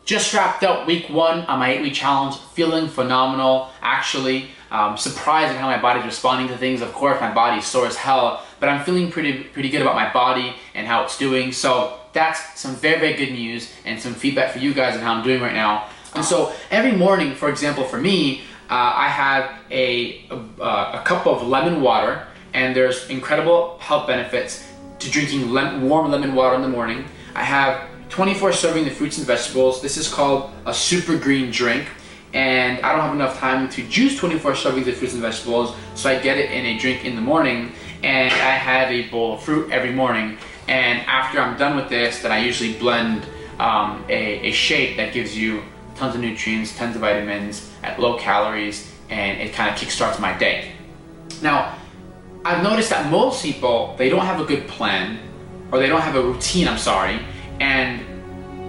Just wrapped up week 1 on my 8-week challenge, feeling phenomenal, actually. Surprised at how my body's responding to things. Of course, my body's sore as hell, but I'm feeling pretty good about my body and how it's doing. So that's some very good news and some feedback for you guys on how I'm doing right now. And so every morning, for example, for me, I have a cup of lemon water, and there's incredible health benefits to drinking warm lemon water in the morning. I have 24 serving of fruits and vegetables. This is called a super green drink, and I don't have enough time to juice 24 servings of fruits and vegetables, so I get it in a drink in the morning, and I have a bowl of fruit every morning. And after I'm done with this, then I usually blend a shake that gives you tons of nutrients, tons of vitamins at low calories, and it kind of kickstarts my day. Now, I've noticed that most people, they don't have a good plan, or they don't have a routine, and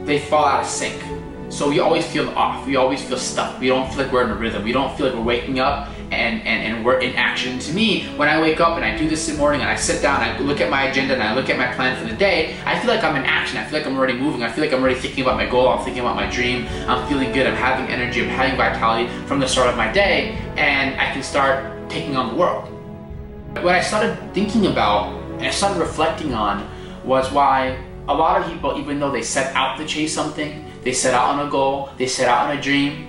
they fall out of sync. So we always feel off, we always feel stuck, we don't feel like we're in a rhythm, we don't feel like we're waking up and we're in action. To me, when I wake up and I do this in the morning and I sit down and I look at my agenda and I look at my plan for the day, I feel like I'm in action, I feel like I'm already moving, I feel like I'm already thinking about my goal, I'm thinking about my dream, I'm feeling good, I'm having energy, I'm having vitality from the start of my day, and I can start taking on the world. What I started thinking about and I started reflecting on was why a lot of people, even though they set out to chase something, they set out on a goal, they set out on a dream,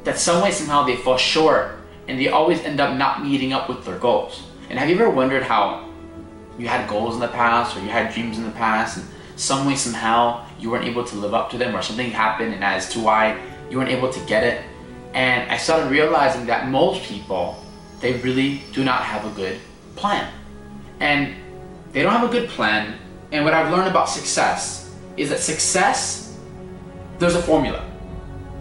that some way, somehow they fall short and they always end up not meeting up with their goals. And have you ever wondered how you had goals in the past or you had dreams in the past and some way, somehow you weren't able to live up to them, or something happened and as to why you weren't able to get it? And I started realizing that most people, they really do not have a good plan. And they don't have a good plan. And what I've learned about success is that success, there's a formula.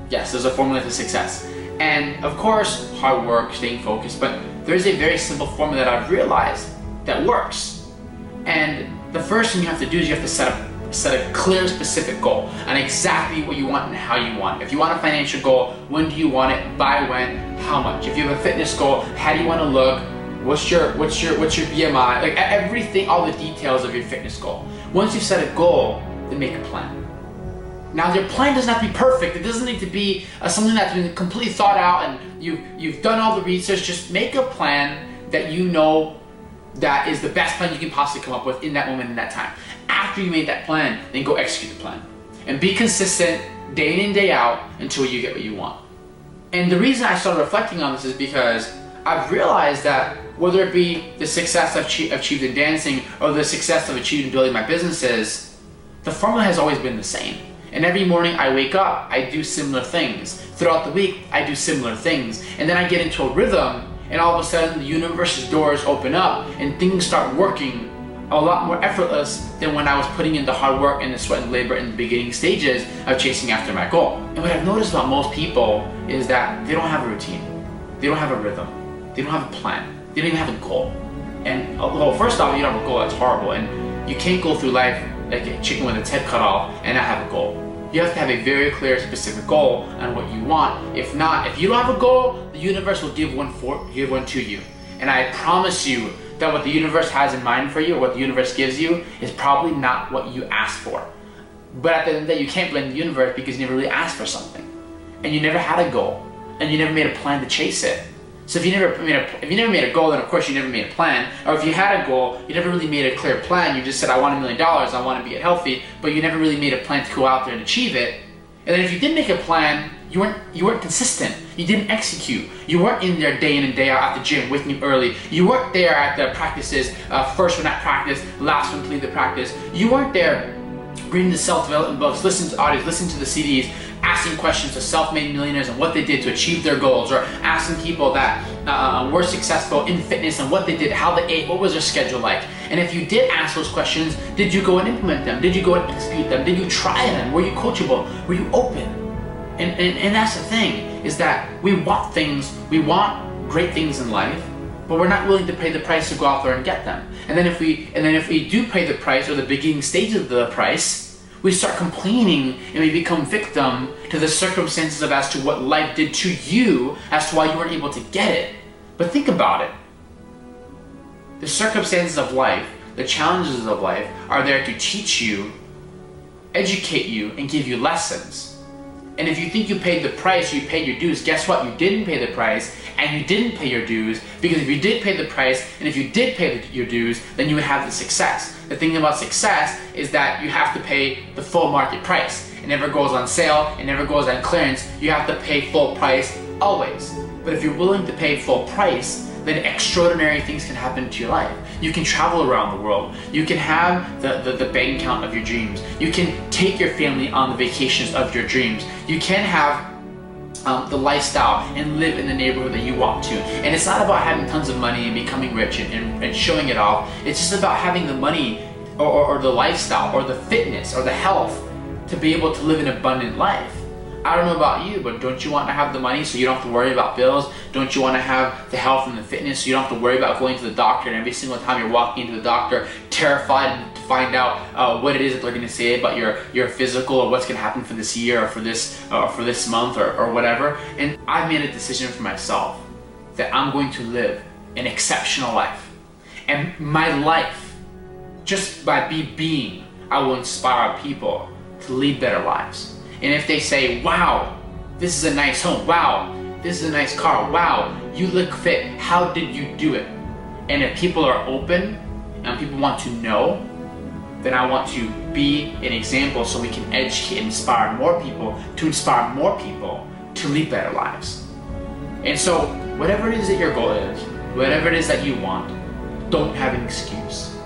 Yes, there's a formula to success. And of course, hard work, staying focused, but there's a very simple formula that I've realized that works. And the first thing you have to do is you have to set a clear, specific goal on exactly what you want and how you want it. If you want a financial goal, when do you want it, by when, how much? If you have a fitness goal, how do you want to look? What's your BMI? Like everything, all the details of your fitness goal. Once you've set a goal, then make a plan. Now your plan doesn't have to be perfect. It doesn't need to be something that's been completely thought out and you've done all the research. Just make a plan that you know that is the best plan you can possibly come up with in that moment, in that time. After you made that plan, then go execute the plan. And be consistent day in and day out until you get what you want. And the reason I started reflecting on this is because I've realized that whether it be the success I've achieved in dancing or the success I've achieved in building my businesses, the formula has always been the same. And every morning I wake up, I do similar things. Throughout the week, I do similar things. And then I get into a rhythm, and all of a sudden the universe's doors open up and things start working a lot more effortless than when I was putting in the hard work and the sweat and labor in the beginning stages of chasing after my goal. And what I've noticed about most people is that they don't have a routine. They don't have a rhythm. They don't have a plan. They don't even have a goal. And well, first off, you don't have a goal, that's horrible. And you can't go through life like a chicken with its head cut off and not have a goal. You have to have a very clear, specific goal on what you want. If not, if you don't have a goal, the universe will give one to you. And I promise you that what the universe has in mind for you, or what the universe gives you, is probably not what you asked for. But at the end of the day, you can't blame the universe because you never really asked for something. And you never had a goal. And you never made a plan to chase it. So if you never made a goal, then of course you never made a plan. Or if you had a goal, you never really made a clear plan. You just said, I want $1 million, I want to be healthy, but you never really made a plan to go out there and achieve it. And then if you did make a plan, you weren't consistent. You didn't execute. You weren't in there day in and day out at the gym, waking up early. You weren't there at the practices, first one at practice, last one to leave the practice. You weren't there reading the self-development books, listening to audios, listening to the CDs, asking questions to self-made millionaires and what they did to achieve their goals, or asking people that were successful in fitness and what they did, how they ate, what was their schedule like. And if you did ask those questions, did you go and implement them? Did you go and execute them? Did you try them? Were you coachable? Were you open? And that's the thing, is that we want things, we want great things in life, but we're not willing to pay the price to go out there and get them. And then if we do pay the price, or the beginning stages of the price, we start complaining and we become victim to the circumstances of as to what life did to you as to why you weren't able to get it. But think about it. The circumstances of life, the challenges of life are there to teach you, educate you, and give you lessons. And if you think you paid the price, you paid your dues, guess what? You didn't pay the price, and you didn't pay your dues, because if you did pay the price, and if you did pay your dues, then you would have the success. The thing about success is that you have to pay the full market price. It never goes on sale, it never goes on clearance. You have to pay full price always. But if you're willing to pay full price, then extraordinary things can happen to your life. You can travel around the world. You can have the bank account of your dreams. You can take your family on the vacations of your dreams. You can have the lifestyle and live in the neighborhood that you want to. And it's not about having tons of money and becoming rich and showing it off. It's just about having the money or the lifestyle or the fitness or the health to be able to live an abundant life. I don't know about you, but don't you want to have the money so you don't have to worry about bills? Don't you want to have the health and the fitness so you don't have to worry about going to the doctor, and every single time you're walking into the doctor terrified to find out what it is that they're going to say about your physical, or what's going to happen for this year or for this month or whatever? And I've made a decision for myself that I'm going to live an exceptional life. And my life, just by being, I will inspire people to lead better lives. And if they say, wow, this is a nice home, wow, this is a nice car, wow, you look fit, how did you do it? And if people are open and people want to know, then I want to be an example so we can educate and inspire more people to lead better lives. And so whatever it is that your goal is, whatever it is that you want, don't have an excuse.